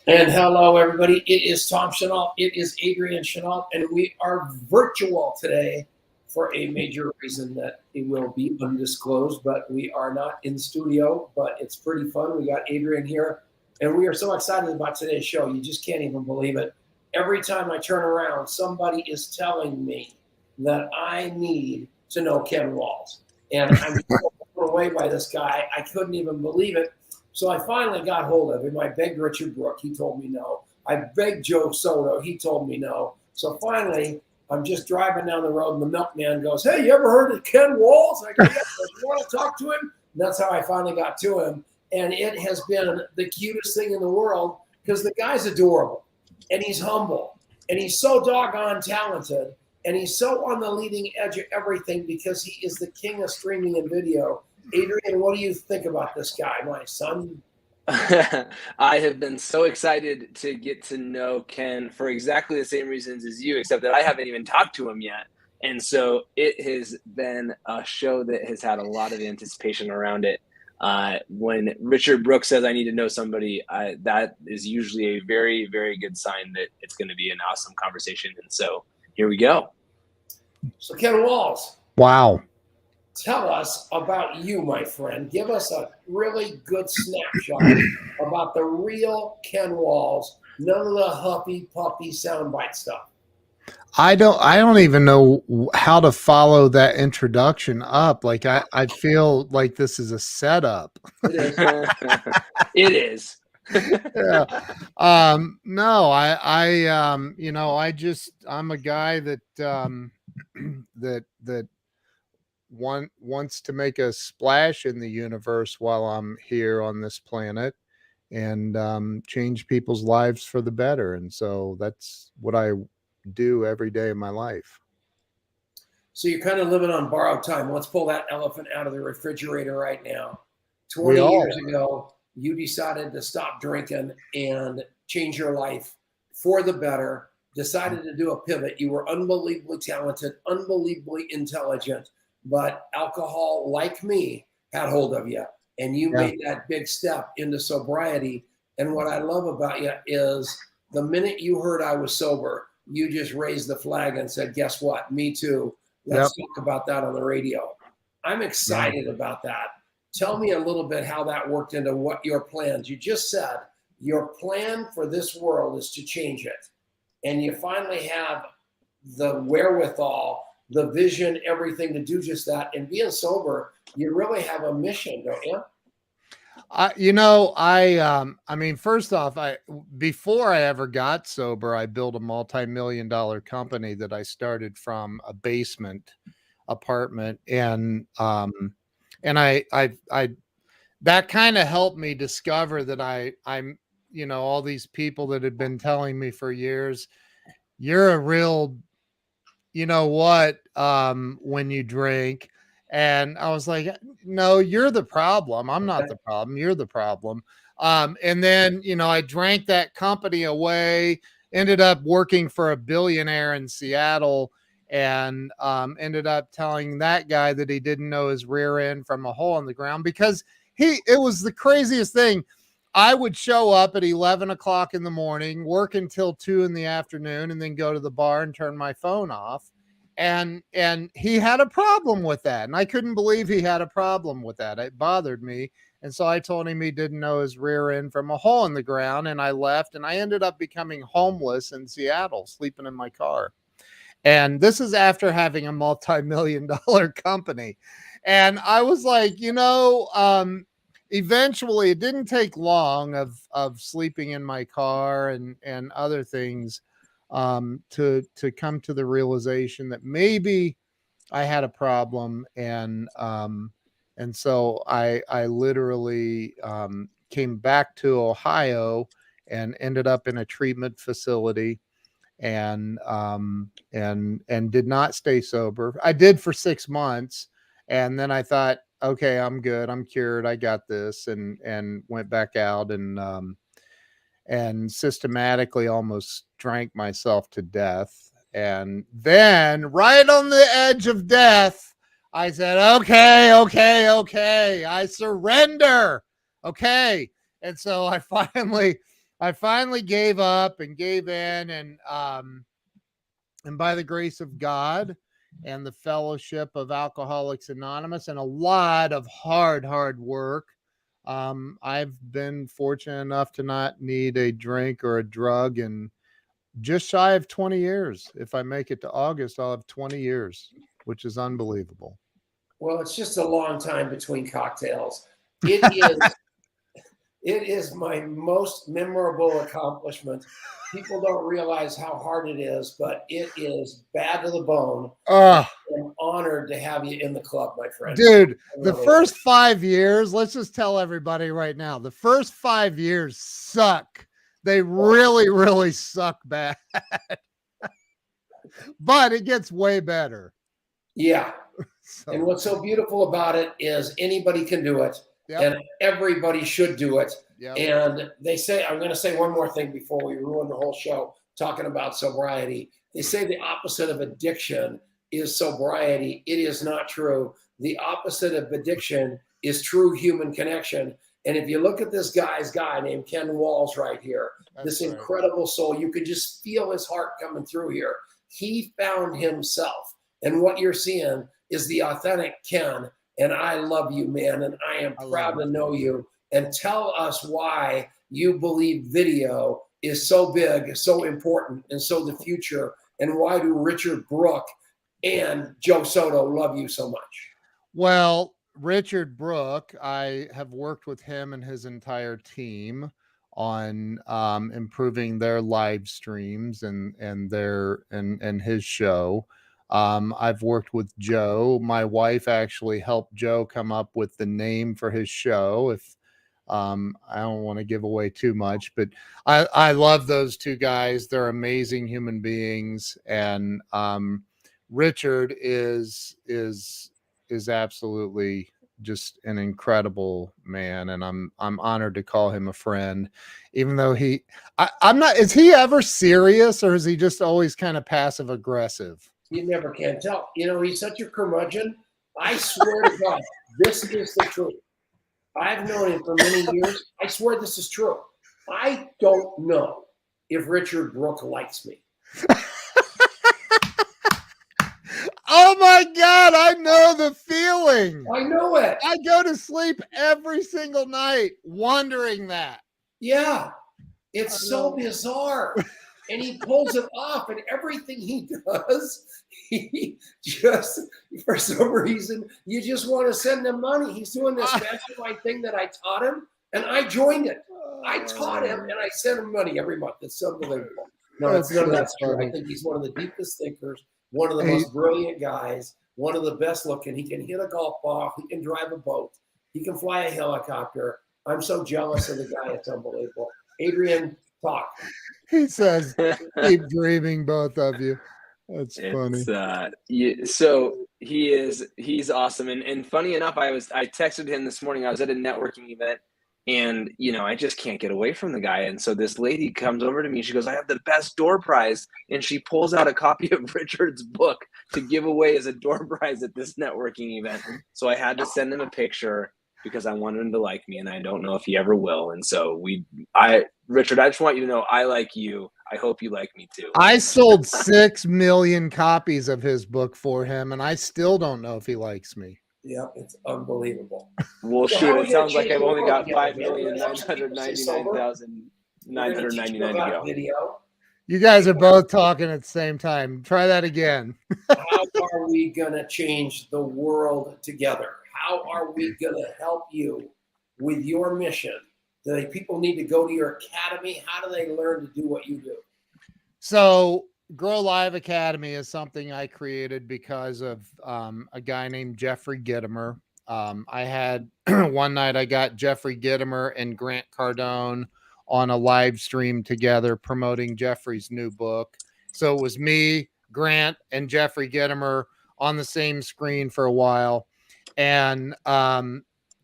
And hello, everybody. It is Tom Chenault. It is Adrian Chenault, and we are virtual today for a major reason that it will be undisclosed, but we are not in studio, but it's pretty fun. We got Adrian here, and we are so excited about today's show. You just can't even believe it. Every time I turn around, somebody is telling me that I need to know Ken Walls. And I'm so blown away by this guy. I couldn't even believe it. So I finally got hold of him. I begged Richard Brooke. He told me no. I begged Joe Soto. He told me no. So finally, I'm just driving down the road, and the milkman goes, "Hey, you ever heard of Ken Walls?" I go, "Yeah, you want to talk to him?" And that's how I finally got to him. And it has been the cutest thing in the world because the guy's adorable, and he's humble, and he's so doggone talented, and he's so on the leading edge of everything because he is the king of streaming and video. Adrian, what do you think about this guy, my son? I have been so excited to get to know Ken for exactly the same reasons as you, except that I haven't even talked to him yet. And so it has been a show that has had a lot of anticipation around it. When Richard Brooke says I need to know somebody, that is usually a very, very good sign that it's going to be an awesome conversation. And so here we go. So, Ken Walls. Wow. Tell us about you, my friend. Give us a really good snapshot about the real Ken Walls, none of the huffy puppy soundbite stuff. I don't even know how to follow that introduction up. Like I feel like this is a setup. It is. Yeah. No, I'm a guy that that wants to make a splash in the universe while I'm here on this planet and change people's lives for the better. And so that's what I do every day of my life. So you're kind of living on borrowed time. Let's pull that elephant out of the refrigerator right now. 20 years ago, you decided to stop drinking and change your life for the better, decided to do a pivot. You were unbelievably talented, unbelievably intelligent, but alcohol, like me, had hold of you. And you made that big step into sobriety. And what I love about you is the minute you heard I was sober, you just raised the flag and said, "Guess what? Me too. Let's talk about that on the radio." I'm excited about that. Tell me a little bit how that worked into what your plans. You just said your plan for this world is to change it. And you finally have the wherewithal, the vision, everything to do just that. And being sober, you really have a mission, don't you? I mean, first off, before I ever got sober, I built a multi-million-dollar company that I started from a basement apartment, and I that kind of helped me discover that I'm all these people that had been telling me for years, you're a real, when you drink. And I was like, no, you're the problem. I'm not the problem. You're the problem. And then, I drank that company away, ended up working for a billionaire in Seattle, and ended up telling that guy that he didn't know his rear end from a hole in the ground because it was the craziest thing. I would show up at 11 o'clock in the morning, work until 2 in the afternoon, and then go to the bar and turn my phone off. And he had a problem with that. And I couldn't believe he had a problem with that. It bothered me. And so I told him he didn't know his rear end from a hole in the ground. And I left, and I ended up becoming homeless in Seattle, sleeping in my car. And this is after having a multi-million-dollar company. And I was like, eventually it didn't take long of sleeping in my car and other things to come to the realization that maybe I had a problem. And so I literally came back to Ohio and ended up in a treatment facility and did not stay sober. I did for 6 months. And then I thought, okay, I'm good. I'm cured. I got this, and went back out and systematically almost drank myself to death. And then right on the edge of death, I said, okay, I surrender. Okay. And so I finally I finally gave up and gave in, and by the grace of God and the fellowship of Alcoholics Anonymous and a lot of hard work, I've been fortunate enough to not need a drink or a drug in just shy of 20 years. If I make it to August, I'll have 20 years, which is unbelievable. Well, it's just a long time between cocktails. It is my most memorable accomplishment. People don't realize how hard it is, but it is bad to the bone. I'm honored to have you in the club, my friend. Dude, the first 5 years, let's just tell everybody right now, the first 5 years suck. They really suck bad. But it gets way better. Yeah. So. And what's so beautiful about it is anybody can do it. Yep. And everybody should do it. Yep. And they say, I'm going to say one more thing before we ruin the whole show talking about sobriety. They say the opposite of addiction is sobriety. It is not true. The opposite of addiction is true human connection. And if you look at this guy named Ken Walls right here, this incredible soul, you can just feel his heart coming through here. He found himself. And what you're seeing is the authentic Ken. And I love you, man. And I am proud to know you. And tell us why you believe video is so big, so important, and so the future. And why do Richard Brooke and Joe Soto love you so much? Well, Richard Brooke, I have worked with him and his entire team on improving their live streams and his show. I've worked with Joe. My wife actually helped Joe come up with the name for his show. If I don't want to give away too much, but I love those two guys. They're amazing human beings. And Richard is absolutely just an incredible man. And I'm honored to call him a friend, even though I'm not, is he ever serious or is he just always kind of passive aggressive? You never can tell. You know, he's such a curmudgeon. I swear to God, this is the truth. I've known him for many years. I swear this is true. I don't know if Richard Brooke likes me. Oh my God, I know the feeling. I know it. I go to sleep every single night wondering that. Yeah, it's so bizarre. And he pulls it off, and everything he does, he just, for some reason, you just want to send him money. He's doing this mastermind thing that I taught him, and I joined it. I taught him, and I sent him money every month. It's unbelievable. No, it's none of that's true. I think he's one of the deepest thinkers, one of the most brilliant guys, one of the best looking. He can hit a golf ball. He can drive a boat. He can fly a helicopter. I'm so jealous of the guy. It's unbelievable. Adrian, talk. He says, keep dreaming, both of you. That's funny. So he's awesome. And funny enough, I texted him this morning. I was at a networking event and, you know, I just can't get away from the guy. And so this lady comes over to me. She goes, I have the best door prize. And she pulls out a copy of Richard's book to give away as a door prize at this networking event. So I had to send him a picture because I wanted him to like me, and I don't know if he ever will. And so Richard, I just want you to know I like you. I hope you like me too. I sold 6 million copies of his book for him, and I still don't know if he likes me. Yeah, it's unbelievable. Well, shoot, it sounds like I've only got 5,999,999 to go. You guys are both talking at the same time. Try that again. How are we going to change the world together? How are we going to help you with your mission? Do people need to go to your academy? How do they learn to do what you do? So Grow Live Academy is something I created because of a guy named Jeffrey Gitomer. I had one night I got Jeffrey Gitomer and Grant Cardone on a live stream together promoting Jeffrey's new book. So it was me, Grant, and Jeffrey Gitomer on the same screen for a while. And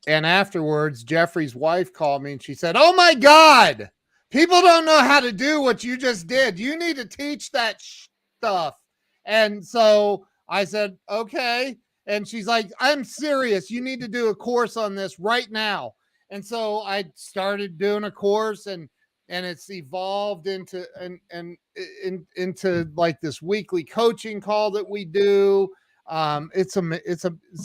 afterwards, Jeffrey's wife called me and she said, "Oh my God, people don't know how to do what you just did. You need to teach that stuff." And so I said, okay. And she's like, "I'm serious. You need to do a course on this right now." And so I started doing a course, and it's evolved into into like this weekly coaching call that we do. It's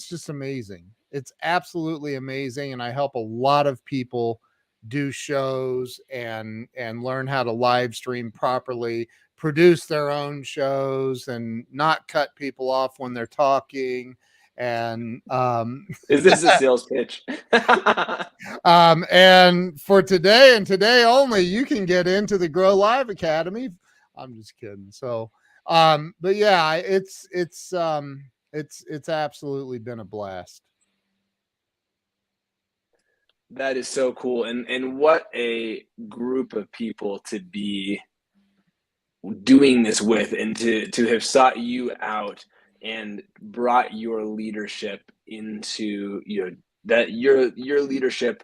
just amazing. It's absolutely amazing, and I help a lot of people do shows and learn how to live stream properly, produce their own shows, and not cut people off when they're talking. And is this a sales pitch? And for today and today only, you can get into the Grow Live Academy. I'm just kidding. So, but yeah, it's absolutely been a blast. That is so cool. And what a group of people to be doing this with, and to have sought you out and brought your leadership into, that your leadership,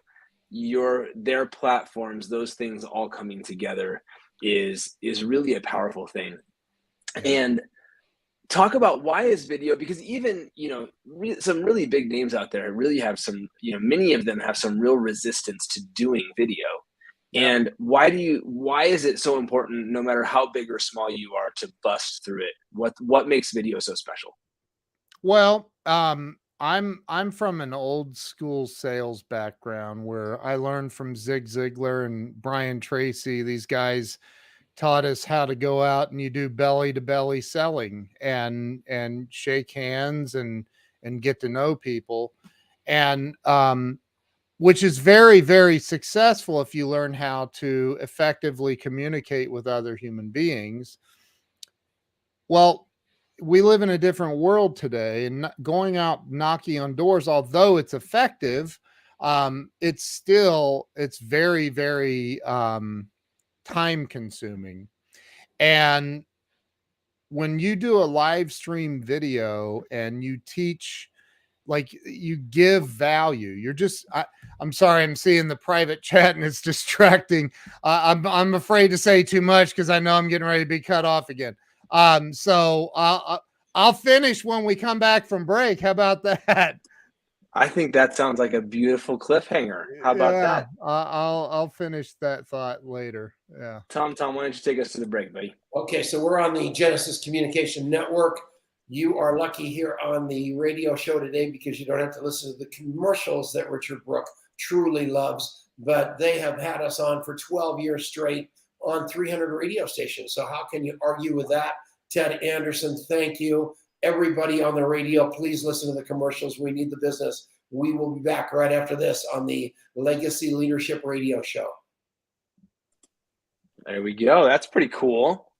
their platforms, those things all coming together is really a powerful thing. And talk about, why is video, because even, some really big names out there really have some, many of them have some real resistance to doing video. Yeah. And why is it so important, no matter how big or small you are, to bust through it? What makes video so special? Well, I'm from an old school sales background where I learned from Zig Ziglar and Brian Tracy. These guys taught us how to go out and you do belly to belly selling and shake hands and get to know people. And, which is very, very successful if you learn how to effectively communicate with other human beings. Well, we live in a different world today, and going out knocking on doors, although it's effective, it's very, very time consuming. And when you do a live stream video and you teach, like, you give value, you're just, I'm sorry, I'm seeing the private chat and it's distracting. I'm afraid to say too much because I know I'm getting ready to be cut off again. So I'll finish when we come back from break. How about that? I think that sounds like a beautiful cliffhanger. How about that? I'll finish that thought later. Yeah. Tom, why don't you take us to the break, buddy? Okay, so we're on the Genesis Communication Network. You are lucky here on the radio show today because you don't have to listen to the commercials that Richard Brooke truly loves, but they have had us on for 12 years straight on 300 radio stations. So how can you argue with that? Ted Anderson, thank you. Everybody on the radio, please listen to the commercials. We need the business. We will be back right after this on the Legacy Leadership Radio Show. There we go. That's pretty cool.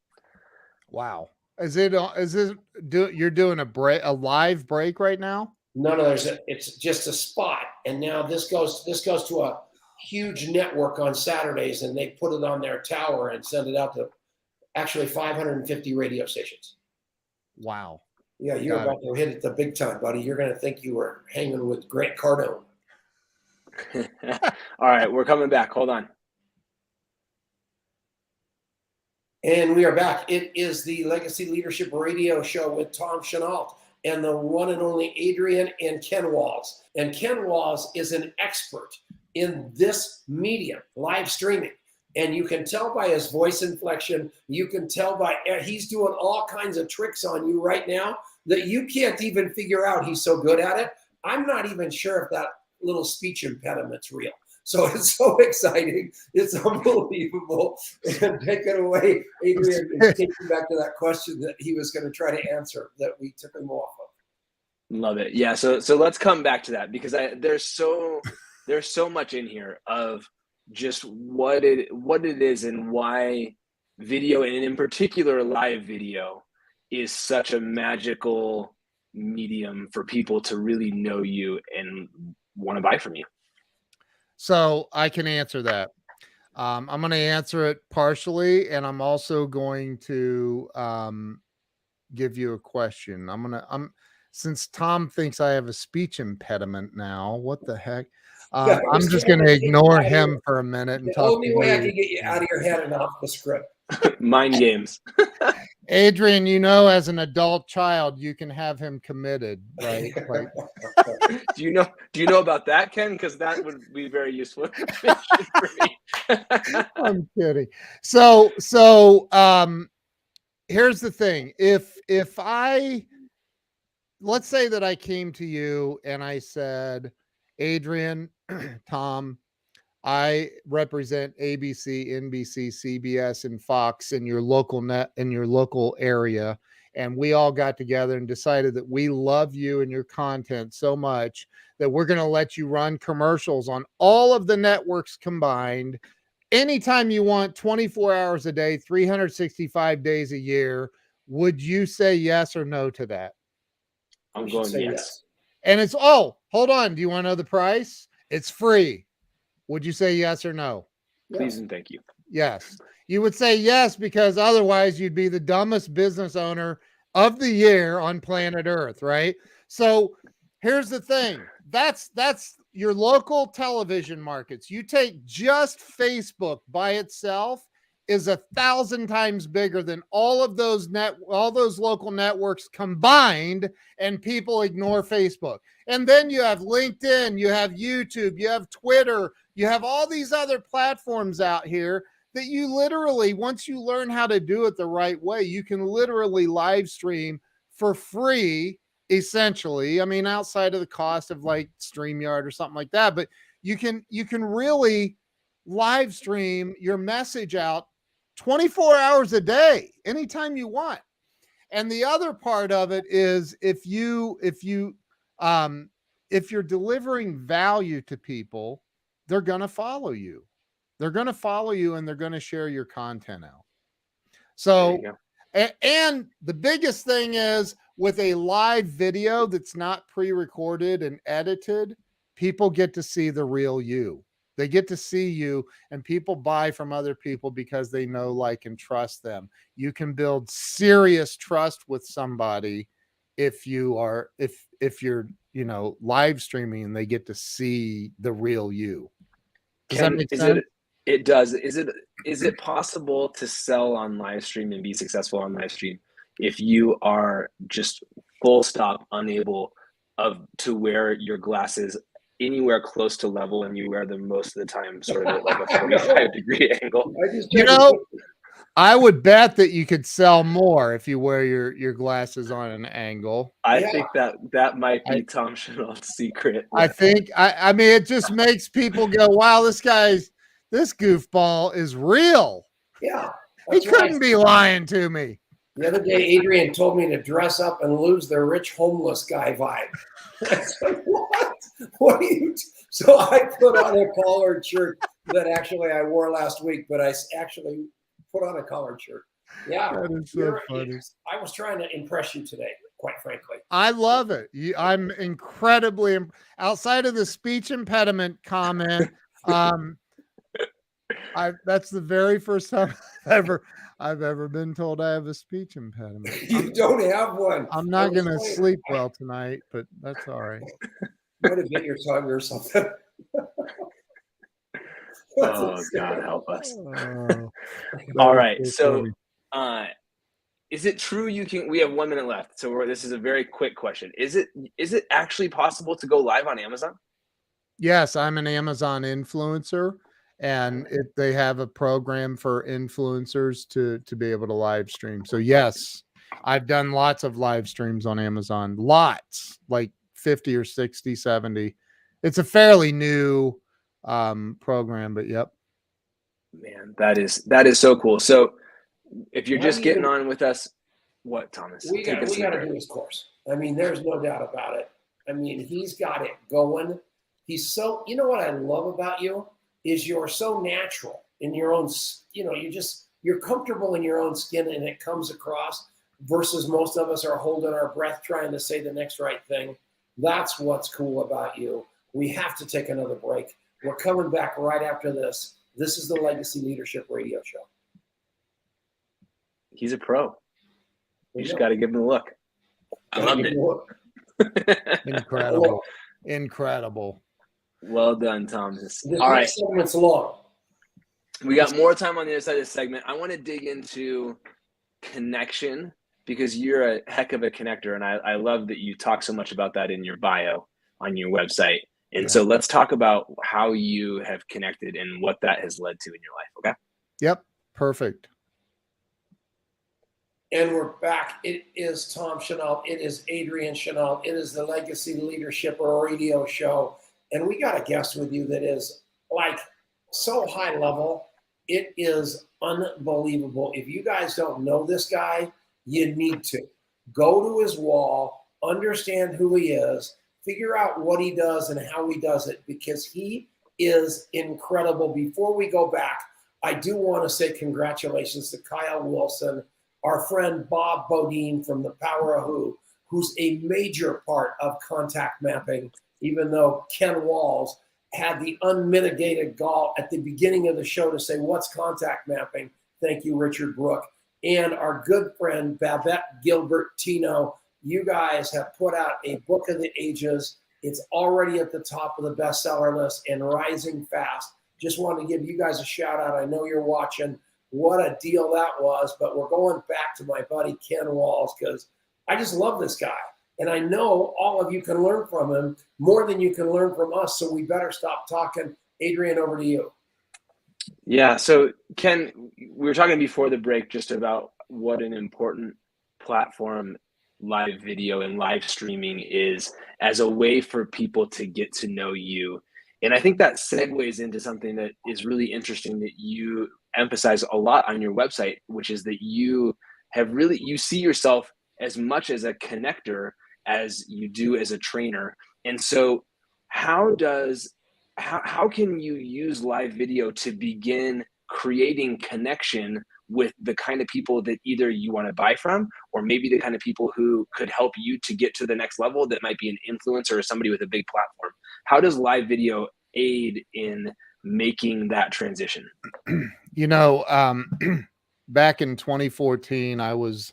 Wow. You're doing a live break right now? No, it's just a spot. And now this goes to a huge network on Saturdays, and they put it on their tower and send it out to actually 550 radio stations. Wow. Yeah, you're about to hit it the big time, buddy. You're going to think you were hanging with Grant Cardone. All right, we're coming back. Hold on. And we are back. It is the Legacy Leadership Radio Show with Tom Chenault and the one and only Adrian and Ken Walls. And Ken Walls is an expert in this medium, live streaming. And you can tell by his voice inflection, you can tell by, he's doing all kinds of tricks on you right now that you can't even figure out. He's so good at it. I'm not even sure if that little speech impediment's real. So it's so exciting. It's unbelievable. And take it away, Adrian, and take you back to that question that he was going to try to answer that we took him off of. Love it. Yeah. So let's come back to that, because there's so much in here of just what it is and why video, and in particular live video, is such a magical medium for people to really know you and want to buy from you. So I can answer that. I'm going to answer it partially, and I'm also going to give you a question. Since Tom thinks I have a speech impediment now, what the heck? I'm just going to ignore him for a minute and talk. The only way I can get you out of your head and off the script. Mind games. Adrian, as an adult child, you can have him committed, right? Like, Do you know about that, Ken? Because that would be very useful information for me. I'm kidding. So here's the thing. If let's say that I came to you and I said, Adrian, Tom, I represent ABC, NBC, CBS, and Fox in your local area. And we all got together and decided that we love you and your content so much that we're going to let you run commercials on all of the networks combined anytime you want, 24 hours a day, 365 days a year. Would you say yes or no to that? I'm going yes. And it's, hold on. Do you want to know the price? It's free. Would you say yes or no? Please and thank you. Yes. You would say yes, because otherwise you'd be the dumbest business owner of the year on planet Earth, right? So here's the thing. That's your local television markets. You take just Facebook by itself is 1,000 times bigger than all those local networks combined, and people ignore Facebook. And then you have LinkedIn, you have YouTube, you have Twitter, you have all these other platforms out here that you literally, once you learn how to do it the right way, you can literally live stream for free, essentially. I mean, outside of the cost of like StreamYard or something like that, but you can really live stream your message out 24 hours a day, anytime you want. And the other part of it is if you're delivering value to people, they're going to follow you. They're going to follow you and they're going to share your content out. So, and the biggest thing is with a live video that's not pre-recorded and edited, people get to see the real you. They get to see you, and people buy from other people because they know, like, and trust them. You can build serious trust with somebody if you're, live streaming and they get to see the real you. Does that make sense? It does. Is it possible to sell on live stream and be successful on live stream if you are just full stop unable to wear your glasses anywhere close to level, and you wear them most of the time sort of at like a 45-degree angle? I would bet that you could sell more if you wear your glasses on an angle. I think that might be Tom Chenault's secret. I think I mean, it just makes people go, wow, this goofball is real. Yeah. He couldn't be lying to me. The other day, Adrian told me to dress up and lose the rich homeless guy vibe. I said, what? What are you? So I put on a collared shirt that actually I wore last week, but I actually put on a collared shirt. Yeah. That is so funny. I was trying to impress you today, quite frankly. I love it. I'm incredibly, outside of the speech impediment comment, that's the very first time I've ever been told I have a speech impediment. You don't have one. I'm not going to sleep well tonight, but that's all right. You want to get your tongue or something. Oh, God help us. All right. So, is it true we have 1 minute left. So this is a very quick question. Is it actually possible to go live on Amazon? Yes, I'm an Amazon influencer, and they have a program for influencers to be able to live stream. So yes, I've done lots of live streams on Amazon, lots, like 50 or 60, 70. It's a fairly new program, but yep. Man, that is so cool. So if you're just getting on with us, what, Thomas? We got to do his course. I mean, there's no doubt about it. I mean, he's got it going. He's so, what I love about you is you're so natural in your own, you're comfortable in your own skin, and it comes across, versus most of us are holding our breath trying to say the next right thing. That's what's cool about you. We have to take another break. We're coming back right after this. This is the Legacy Leadership Radio Show. He's a pro. You just got to give him a look. I loved it. Incredible. Well done, Thomas. All right. Segment's long. We got more time on the other side of this segment. I want to dig into connection, because you're a heck of a connector. And I love that you talk so much about that in your bio on your website. And so let's talk about how you have connected and what that has led to in your life. Okay. Yep. Perfect. And we're back. It is Tom Chenault. It is Adrian Chenault. It is the Legacy Leadership Radio Show. And we got a guest with you that is like so high level. It is unbelievable. If you guys don't know this guy, you need to. Go to his wall, understand who he is, figure out what he does and how he does it, because he is incredible. Before we go back, I do want to say congratulations to Kyle Wilson, our friend Bob Bodine from the Power of Who, who's a major part of contact mapping, even though Ken Walls had the unmitigated gall at the beginning of the show to say, what's contact mapping? Thank you, Richard Brooke. And our good friend Babette Gilbert-Tino. You guys have put out a book of the ages. It's already at the top of the bestseller list and rising fast. Just wanted to give you guys a shout out. I know you're watching. What a deal that was. But we're going back to my buddy Ken Walls, because I just love this guy. And I know all of you can learn from him more than you can learn from us. So we better stop talking. Adrian, over to you. Yeah. So Ken, we were talking before the break just about what an important platform live video and live streaming is as a way for people to get to know you. And I think that segues into something that is really interesting that you emphasize a lot on your website, which is that you see yourself as much as a connector as you do as a trainer. And so how can you use live video to begin creating connection with the kind of people that either you want to buy from, or maybe the kind of people who could help you to get to the next level that might be an influencer or somebody with a big platform? How does live video aid in making that transition? You know, back in 2014, I was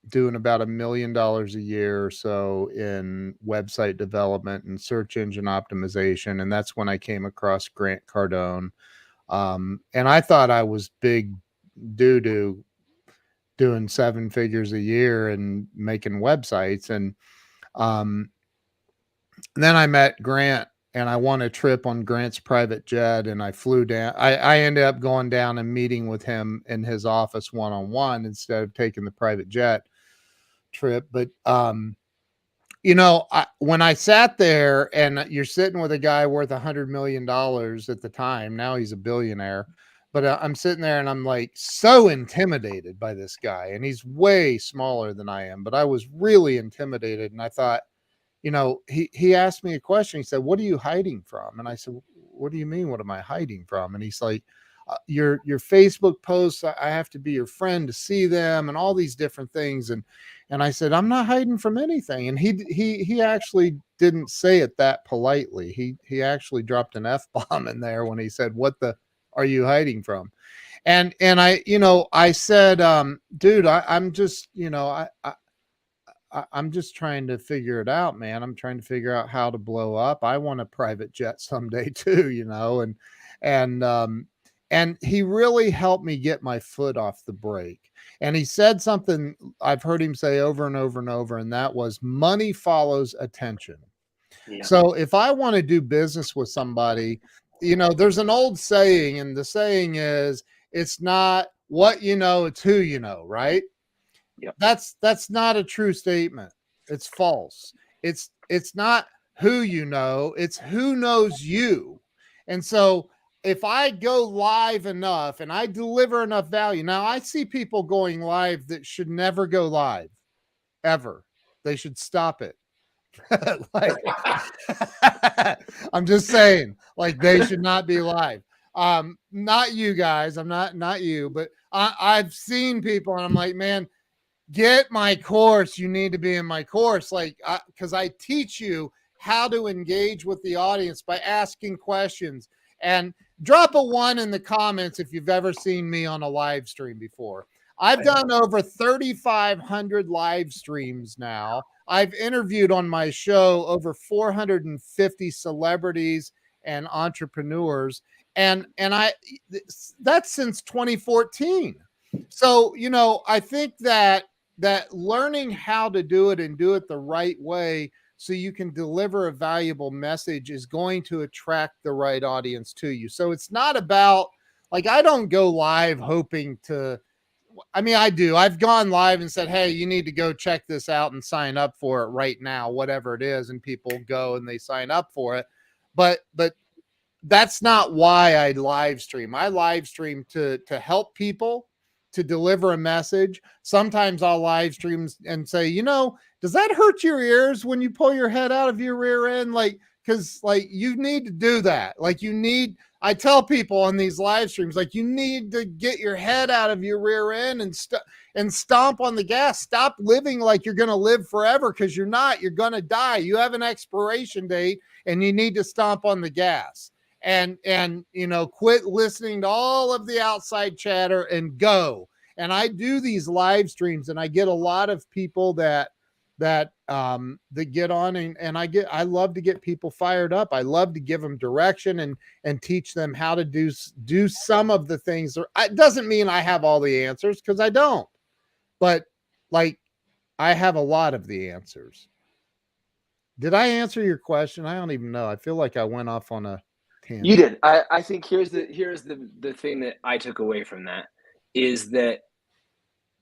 doing about $1 million a year or so in website development and search engine optimization. And that's when I came across Grant Cardone. And I thought I was big doo-doo doing 7 figures a year and making websites. And then I met Grant, and I won a trip on Grant's private jet, and I flew down. I ended up going down and meeting with him in his office one-on-one instead of taking the private jet trip. But you know, when I sat there, and you're sitting with a guy worth $100 million at the time, now he's a billionaire, but I'm sitting there and I'm like so intimidated by this guy, and he's way smaller than I am, but I was really intimidated. And I thought, you know, he asked me a question. He said, "What are you hiding from?" And I said, "What do you mean? What am I hiding from?" And he's like, your Facebook posts, I have to be your friend to see them, and all these different things. And I said, "I'm not hiding from anything." And he actually didn't say it that politely. He actually dropped an F-bomb in there when he said, "What the are you hiding from?" And I, you know, I said, "Dude, I'm just, you know, I'm just trying to figure it out, man. I'm trying to figure out how to blow up. I want a private jet someday too, you know." And he really helped me get my foot off the brake. And he said something I've heard him say over and over and over, and that was, money follows attention. Yeah. So if I want to do business with somebody, you know, there's an old saying, and the saying is, it's not what you know, it's who you know, right? Yep. That's not a true statement. It's false. It's not who you know, it's who knows you. And so if I go live enough and I deliver enough value, now I see people going live that should never go live ever. They should stop it. Like, I'm just saying, like, they should not be live. Not you guys. I'm not you, but I've seen people, and I'm like, man, get my course. You need to be in my course. Like, because I teach you how to engage with the audience by asking questions. And drop a 1 in the comments if you've ever seen me on a live stream before. I've done over 3,500 live streams now. I've interviewed on my show over 450 celebrities and entrepreneurs. And that's since 2014. So, I think that learning how to do it and do it the right way so you can deliver a valuable message is going to attract the right audience to you. So it's not about, like, I don't go live hoping to, I mean, I do. I've gone live and said, "Hey, you need to go check this out and sign up for it right now," whatever it is, and people go and they sign up for it. But that's not why I live stream. I live stream to help people, to deliver a message. Sometimes I'll live stream and say, does that hurt your ears when you pull your head out of your rear end? Like, because like you need to do that. Like I tell people on these live streams, like, you need to get your head out of your rear end and stomp on the gas. Stop living like you're going to live forever, because you're not. You're going to die. You have an expiration date, and you need to stomp on the gas. And quit listening to all of the outside chatter and go. And I do these live streams, and I get a lot of people that get on, and I love to get people fired up. I love to give them direction and teach them how to do some of the things. It doesn't mean I have all the answers, because I don't, but like, I have a lot of the answers. Did I answer your question? I don't even know. I feel like I went off on a tangent. You did. I think here's the thing that I took away from that is that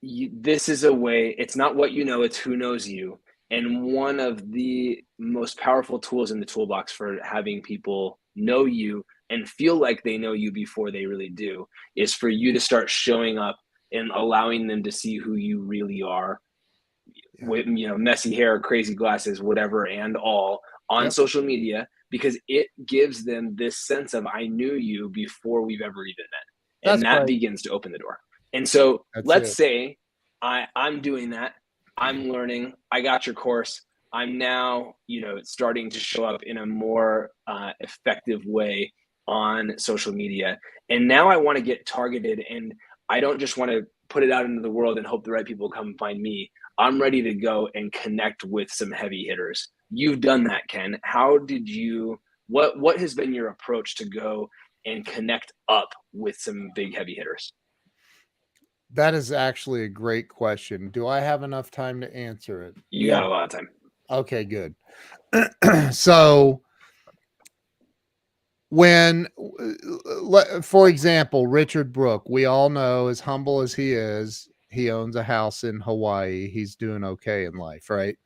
this is a way. It's not what you know, it's who knows you. And one of the most powerful tools in the toolbox for having people know you and feel like they know you before they really do is for you to start showing up and allowing them to see who you really are, with messy hair, crazy glasses, whatever, and all on social media, because it gives them this sense of, I knew you before we've ever even met. And that begins to open the door. And so let's say I'm doing that. I'm learning. I got your course. I'm now, starting to show up in a more effective way on social media. And now I want to get targeted, and I don't just want to put it out into the world and hope the right people come find me. I'm ready to go and connect with some heavy hitters. You've done that, Ken. How did you, what has been your approach to go and connect up with some big heavy hitters? That is actually a great question. Do I have enough time to answer it? You got a lot of time. Okay, good. So when, for example, Richard Brooke, we all know, as humble as he is, he owns a house in Hawaii. He's doing okay in life, right?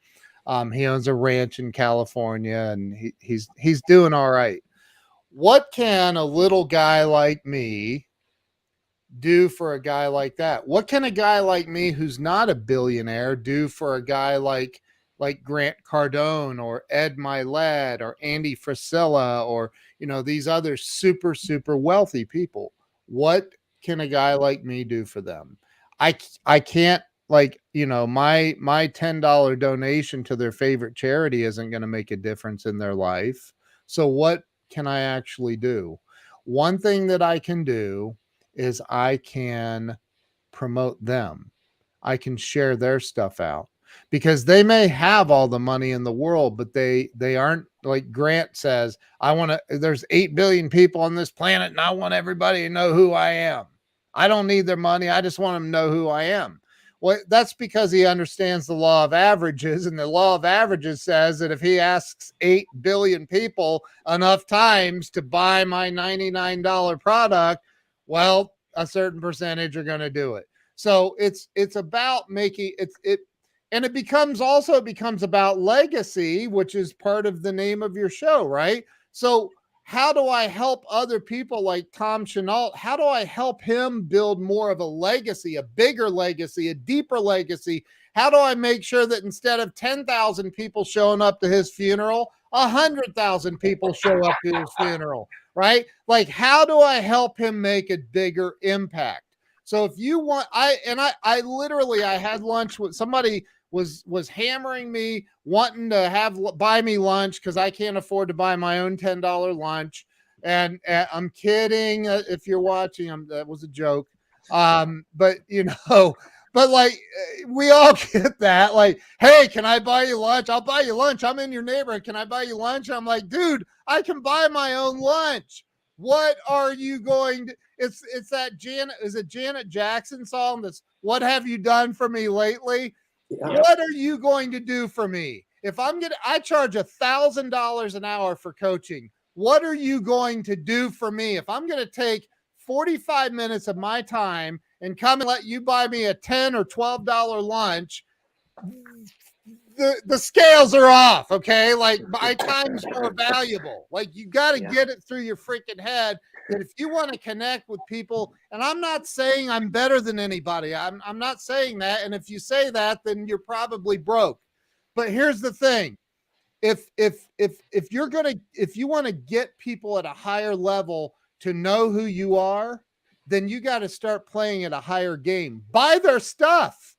He owns a ranch in California, and he's doing all right. What can a little guy like me do for a guy like that? What can a guy like me, who's not a billionaire, do for a guy like Grant Cardone or Ed Milet or Andy Frisella or these other super, super wealthy people? What can a guy like me do for them? I can't, my $10 donation to their favorite charity isn't going to make a difference in their life. So what can I actually do? One thing that I can do is I can promote them. I can share their stuff out, because they may have all the money in the world, but they aren't, like Grant says, there's 8 billion people on this planet, and I want everybody to know who I am. I don't need their money. I just want them to know who I am. Well, that's because he understands the law of averages, and the law of averages says that if he asks 8 billion people enough times to buy my $99 product, well, a certain percentage are going to do it. So it's about making it, and it becomes about legacy, which is part of the name of your show, right? So how do I help other people like Tom Chenault? How do I help him build more of a legacy, a bigger legacy, a deeper legacy? How do I make sure that instead of 10,000 people showing up to his funeral, 100,000 people show up to his funeral, right? Like, how do I help him make a bigger impact? So if you want, I had lunch with somebody was hammering me, wanting to buy me lunch because I can't afford to buy my own $10 lunch. And I'm kidding. If you're watching, that was a joke. But like, we all get that. Like, hey, can I buy you lunch? I'll buy you lunch. I'm in your neighborhood. Can I buy you lunch? I'm like, dude, I can buy my own lunch. What are you going to? It's that Janet Jackson song that's "What have you done for me lately?" Yeah. What are you going to do for me? If I charge $1,000 an hour for coaching. What are you going to do for me? If I'm going to take 45 minutes of my time and come and let you buy me a $10 or $12 lunch, the scales are off. Okay. Like my time's more valuable. Like you got to get it through your freaking head that if you want to connect with people, and I'm not saying I'm better than anybody. I'm not saying that. And if you say that, then you're probably broke. But here's the thing. If you want to get people at a higher level to know who you are, then you got to start playing at a higher game. Buy their stuff,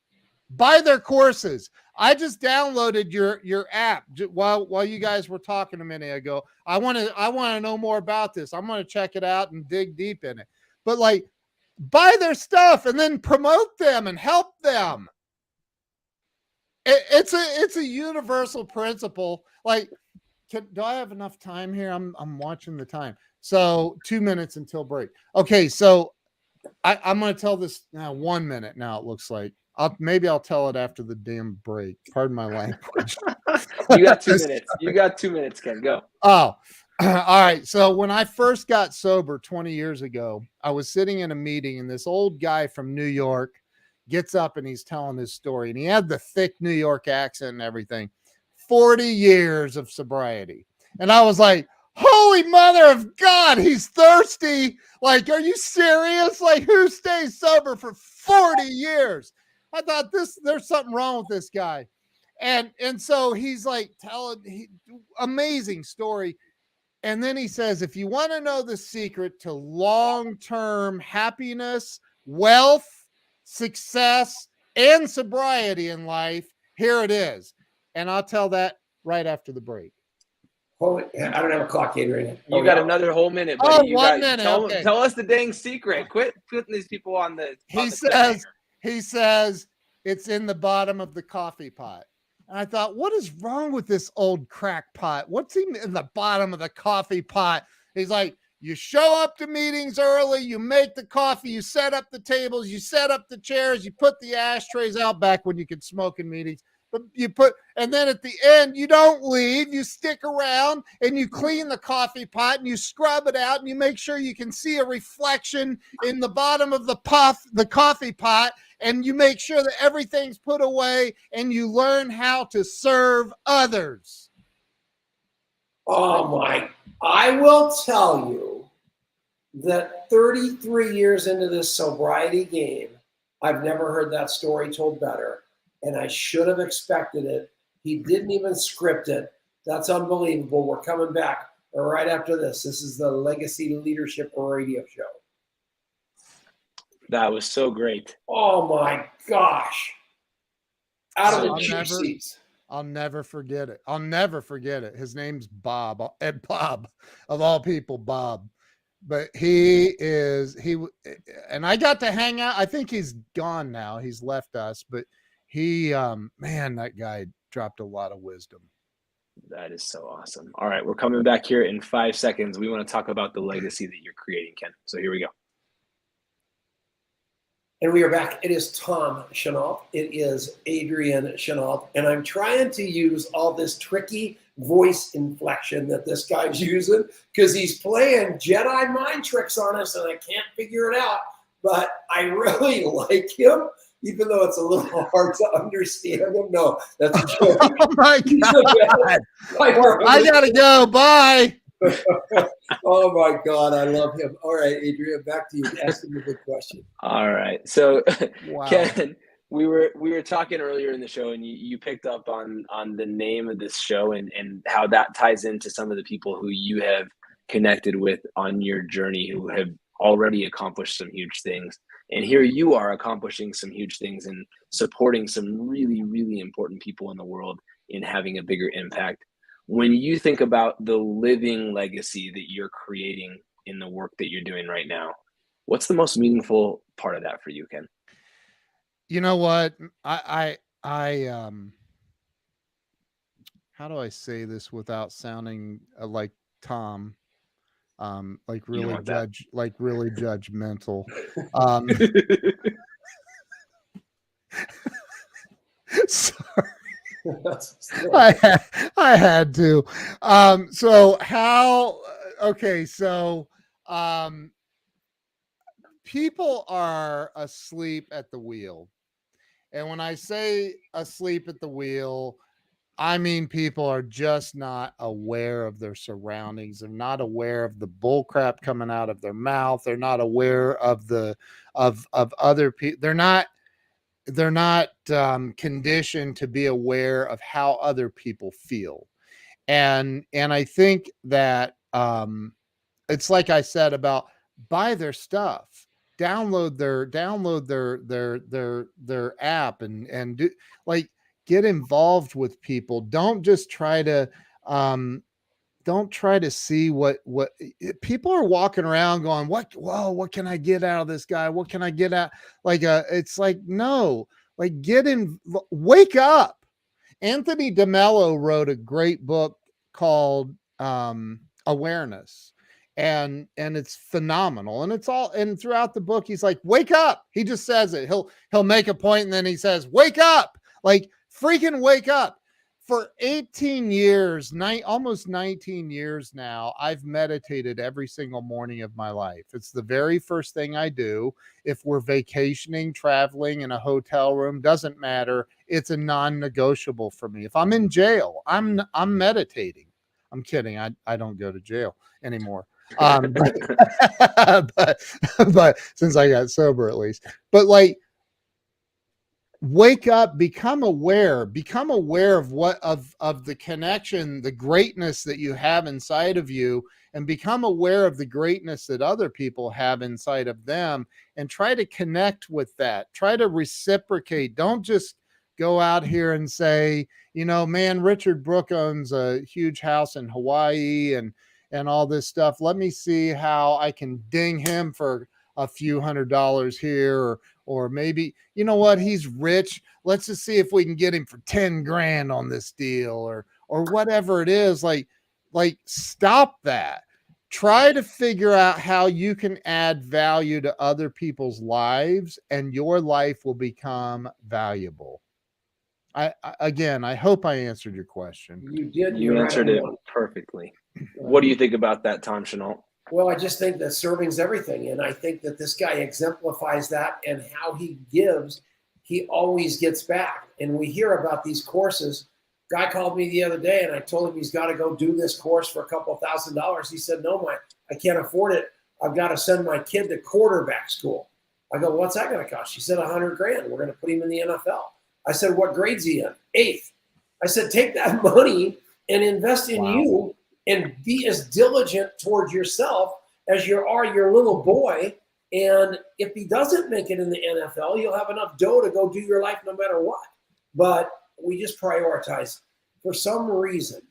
buy their courses. I just downloaded your app while you guys were talking a minute ago. I want to know more about this. I'm going to check it out and dig deep in it. But like, buy their stuff and then promote them and help them. It's a universal principle. Like, do I have enough time here? I'm watching the time. So 2 minutes until break. Okay, so I'm going to tell this now. 1 minute now. It looks like maybe I'll tell it after the damn break. Pardon my language. You got 2 minutes. You got 2 minutes, Ken. Go. Oh, all right. So when I first got sober 20 years ago, I was sitting in a meeting and this old guy from New York gets up and he's telling his story, and he had the thick New York accent and everything. 40 years of sobriety. And I was like, holy mother of God, he's thirsty. Like, are you serious? Like, who stays sober for 40 years? I thought there's something wrong with this guy. And so he's like amazing story. And then he says, if you want to know the secret to long-term happiness, wealth, success, and sobriety in life, here it is. And I'll tell that right after the break. I don't have a clock, Adrian. You got another whole minute, buddy. Oh, 1 minute. Tell us the dang secret. Quit putting these people on the. He says it's in the bottom of the coffee pot. And I thought, what is wrong with this old crackpot? What's he in the bottom of the coffee pot? He's like, you show up to meetings early, you make the coffee, you set up the tables, you set up the chairs, you put the ashtrays out back when you could smoke in meetings. But and then at the end, you don't leave, you stick around and you clean the coffee pot and you scrub it out and you make sure you can see a reflection in the bottom of the coffee pot, and you make sure that everything's put away and you learn how to serve others. Oh my, I will tell you that 33 years into this sobriety game, I've never heard that story told better. And I should have expected it. He didn't even script it. That's unbelievable. We're coming back right after this. This is the Legacy Leadership Radio Show. That was so great. Oh my gosh. Out of the cheap seats. I'll never forget it. I'll never forget it. His name's Bob, and Bob, of all people, Bob. But and I got to hang out. I think he's gone now. He's left us, but he, man, that guy dropped a lot of wisdom. That is so awesome. All right, we're coming back here in 5 seconds. We want to talk about the legacy that you're creating, Ken. So here we go. And we are back. It is Tom Chenault. It is Adrian Chenault. And I'm trying to use all this tricky voice inflection that this guy's using because he's playing Jedi mind tricks on us and I can't figure it out. But I really like him, even though it's a little hard to understand him. No, that's a joke. Oh my God. I gotta go. Bye. Oh my God, I love him. All right, Adrian, back to you. Ask him a good question. All right. So wow. Ken, we were talking earlier in the show and you picked up on the name of this show and how that ties into some of the people who you have connected with on your journey who have already accomplished some huge things. And here you are accomplishing some huge things and supporting some really, really important people in the world in having a bigger impact. When you think about the living legacy that you're creating in the work that you're doing right now, what's the most meaningful part of that for you, Ken? You know what? I how do I say this without sounding like Tom? Like You don't really want that. really judgmental. Um, sorry, I had to. So how? Okay, so people are asleep at the wheel, and when I say asleep at the wheel, I mean, people are just not aware of their surroundings. They're not aware of the bull crap coming out of their mouth. They're not aware of of other people. They're not conditioned to be aware of how other people feel. And I think that it's like I said about buy their stuff, download their app and do like get involved with people. Um don't try to see what people are walking around going, what can I get out of this guy? What can I get out? It's like, no, like wake up. Anthony DeMello wrote a great book called Awareness, and it's phenomenal. And it's all, and throughout the book, he's like, wake up. He just says it. He'll make a point and then he says, wake up, like freaking wake up. For 18 years, almost 19 years now, I've meditated every single morning of my life. It's the very first thing I do. If we're vacationing, traveling in a hotel room, doesn't matter. It's a non-negotiable for me. If I'm in jail, I'm meditating. I'm kidding. I don't go to jail anymore. But since I got sober, at least. But like, wake up, become aware of of the connection, the greatness that you have inside of you, and become aware of the greatness that other people have inside of them, and try to connect with that. Try to reciprocate. Don't just go out here and say, man, Richard Brooke owns a huge house in Hawaii and all this stuff. Let me see how I can ding him for a few $100s here, or maybe, you know what, he's rich. Let's just see if we can get him for 10 grand on this deal, or whatever it is. Like stop that. Try to figure out how you can add value to other people's lives, and your life will become valuable. I hope I answered your question. You did. You answered it perfectly. What do you think about that, Tom Chenault? Well, I just think that serving's everything. And I think that this guy exemplifies that, and how he gives, he always gets back. And we hear about these courses. Guy called me the other day and I told him he's got to go do this course for a couple $1,000s. He said, no, I can't afford it. I've got to send my kid to quarterback school. I go, what's that going to cost? She said, 100 grand. We're going to put him in the NFL. I said, what grade's he in? 8th. I said, take that money and invest in you, and be as diligent towards yourself as you are your little boy. And if he doesn't make it in the NFL, you'll have enough dough to go do your life no matter what. But we just prioritize. For some reason,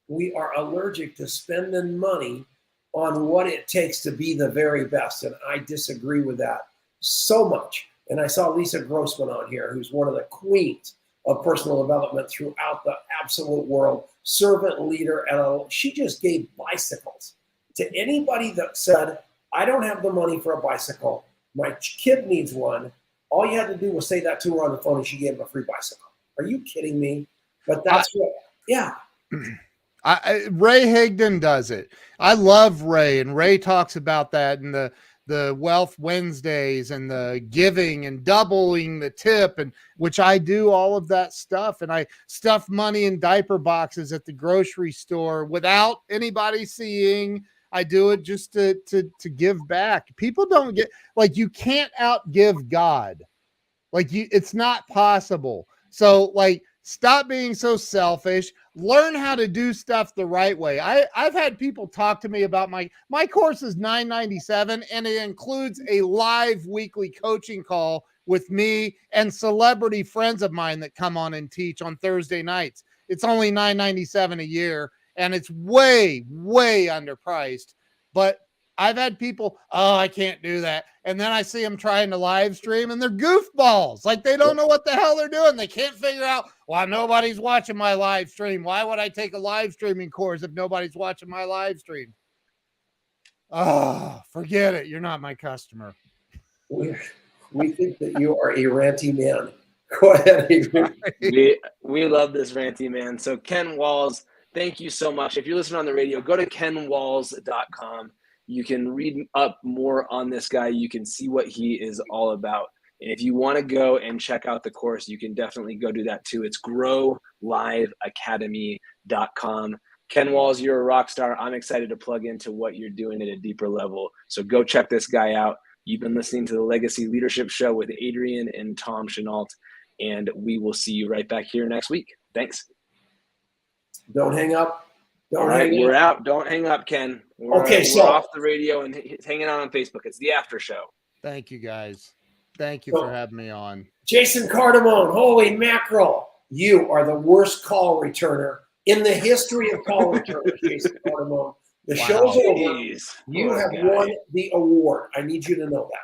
we are allergic to spending money on what it takes to be the very best. And I disagree with that so much. And I saw Lisa Grossman on here, who's one of the queens of personal development throughout the absolute world, servant leader. She just gave bicycles to anybody that said, I don't have the money for a bicycle. My kid needs one. All you had to do was say that to her on the phone, and she gave him a free bicycle. Are you kidding me? But that's yeah. Ray Higdon does it. I love Ray, and Ray talks about that in the Wealth Wednesdays and the giving and doubling the tip, and which I do all of that stuff. And I stuff money in diaper boxes at the grocery store without anybody seeing. I do it just to give back. People don't get, like, you can't outgive God. Like, it's not possible. So like, stop being so selfish. Learn how to do stuff the right way. I've had people talk to me about my course is $997, and it includes a live weekly coaching call with me and celebrity friends of mine that come on and teach on Thursday nights. It's only $997 a year, and it's way, way underpriced. But I've had people, oh, I can't do that. And then I see them trying to live stream, and they're goofballs. Like, they don't know what the hell they're doing. They can't figure out, well, nobody's watching my live stream. Why would I take a live streaming course if nobody's watching my live stream? Oh, forget it. You're not my customer. We think that you are a ranty man. Go ahead, Adrian. We love this ranty man. So Ken Walls, thank you so much. If you're listening on the radio, go to kenwalls.com. You can read up more on this guy. You can see what he is all about. And if you want to go and check out the course, you can definitely go do that too. It's growliveacademy.com. Ken Walls, you're a rock star. I'm excited to plug into what you're doing at a deeper level. So go check this guy out. You've been listening to the Legacy Leadership Show with Adrian and Tom Chenault, and we will see you right back here next week. Thanks. Don't hang up. All right, we're out. Don't hang up, Ken. We're off the radio and hanging out on Facebook. It's the after show. Thank you, guys. Thank you for having me on. Jason Cardamone, holy mackerel. You are the worst call returner in the history of call returners, Jason Cardamone. The show's over. You have won the award. I need you to know that.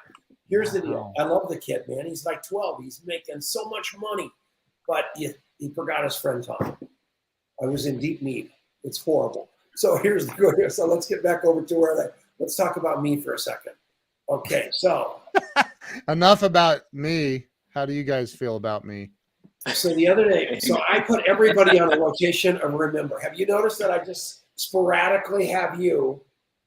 Here's the deal. I love the kid, man. He's like 12. He's making so much money. But he forgot his friend Tom. I was in deep need. It's horrible. So here's the good. So let's get back over to let's talk about me for a second. Okay, so. Enough about me. How do you guys feel about me? So the other day, I put everybody on a rotation of remember. Have you noticed that I just sporadically have you?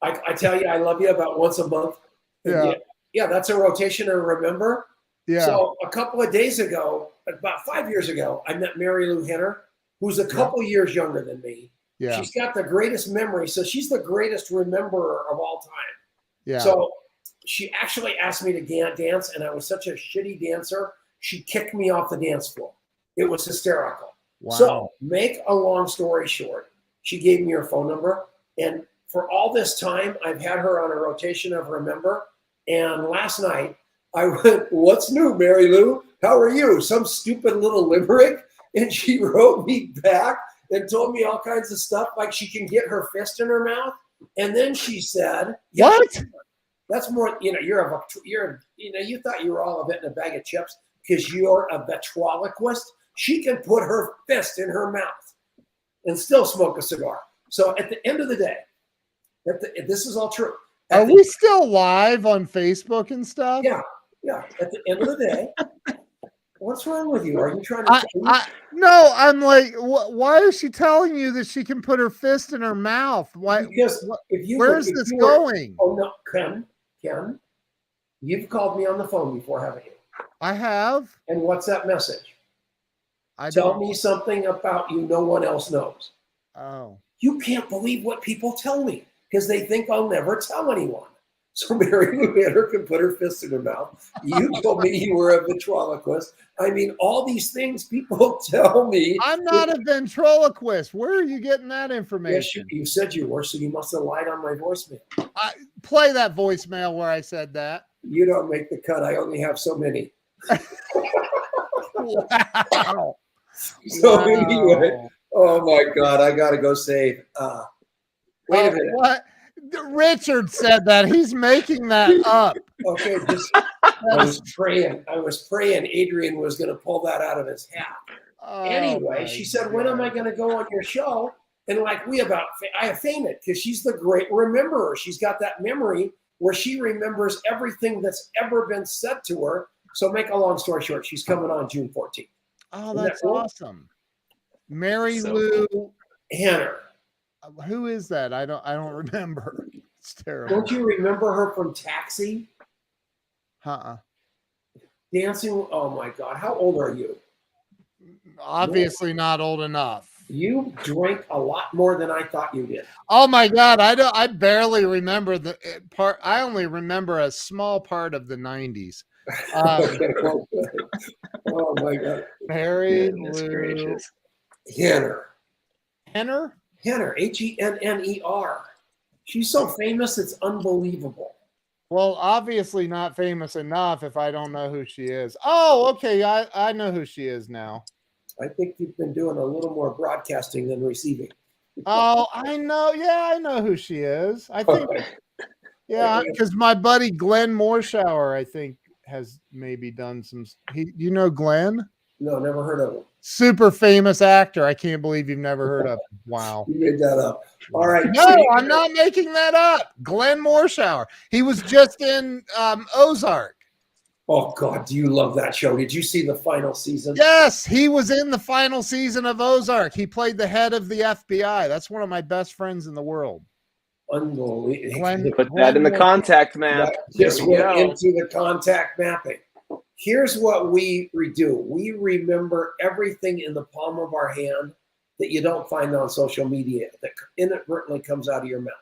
I tell you I love you about once a month. Yeah. Yeah, that's a rotation of remember. Yeah. So a couple of days ago, about 5 years ago, I met Mary Lou Henner, who's a couple years younger than me. Yeah. She's got the greatest memory. So she's the greatest rememberer of all time. Yeah. So she actually asked me to dance, and I was such a shitty dancer. She kicked me off the dance floor. It was hysterical. Wow. So make a long story short, she gave me her phone number. And for all this time, I've had her on a rotation of remember. And last night I went, what's new, Mary Lou? How are you? Some stupid little limerick. And she wrote me back and told me all kinds of stuff, like she can get her fist in her mouth. And then she said, what? That's more, you thought you were all of it in a bag of chips because you're a ventriloquist. She can put her fist in her mouth and still smoke a cigar. So at the end of the day, this is all true. Are we still live on Facebook and stuff? Yeah. At the end of the day, what's wrong with you? Are you trying to? No, I'm like, why is she telling you that she can put her fist in her mouth? Why? Because where's this going? Oh no, Ken, you've called me on the phone before, haven't you? I have. And what's that message? Tell me something about you no one else knows. Oh. You can't believe what people tell me because they think I'll never tell anyone. So Mary Lou Henner can put her fist in her mouth. You told me you were a ventriloquist. I mean, all these things people tell me. I'm not a ventriloquist. Where are you getting that information? Yes, you said you were, so you must have lied on my voicemail. Play that voicemail where I said that. You don't make the cut. I only have so many. Wow. So anyway, oh my God, I got to go save. Wait a minute. What? Richard said that. He's making that up. Okay, I was praying Adrian was going to pull that out of his hat. Anyway, she said, when am I going to go on your show? And I have fainted because she's the great rememberer. She's got that memory where she remembers everything that's ever been said to her. So make a long story short, she's coming on June 14th. Oh, that's awesome. Mary Lou Henner. Who is that? I don't remember. It's terrible. Don't you remember her from Taxi? Dancing. Oh my God. How old are you? Obviously not old enough. You drank a lot more than I thought you did. Oh my God. I barely remember the part. I only remember a small part of the 90s. Okay. Oh my God. Mary Lou Henner. Henner? Henner, Henner. She's so famous, it's unbelievable. Well, obviously not famous enough if I don't know who she is. Oh, okay. I know who she is now. I think you've been doing a little more broadcasting than receiving. Oh, I know. Yeah, I know who she is. I think, yeah, because my buddy Glenn Morshower, I think, has maybe done some. You know Glenn? No, never heard of him. Super famous actor. I can't believe you've never heard of him. Wow. You made that up. All right. No, I'm not making that up. Glenn Morshower. He was just in Ozark. Oh, God, do you love that show? Did you see the final season? Yes, he was in the final season of Ozark. He played the head of the FBI. That's one of my best friends in the world. Unbelievable. Put that in the contact map. Just went into the contact mapping. Here's what we do. We remember everything in the palm of our hand that you don't find on social media that inadvertently comes out of your mouth.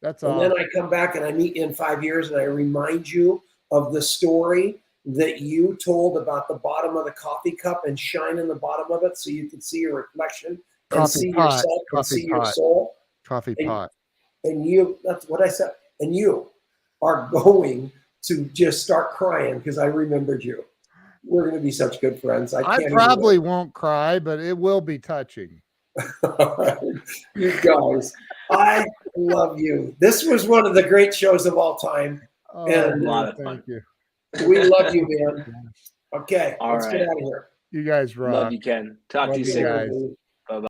That's and then I come back and I meet you in 5 years and I remind you of the story that you told about the bottom of the coffee cup and shine in the bottom of it so you could see your reflection and see yourself and see your soul. Coffee pot. And you, that's what I said. And you are going to just start crying because I remembered you. We're going to be such good friends. I probably won't cry, but it will be touching. You guys, I love you. This was one of the great shows of all time. Oh, and a lot of fun. Thank you. We love you, man. Okay, let's get out of here. You guys rock. Love you, Ken. Talk to you soon. Guys.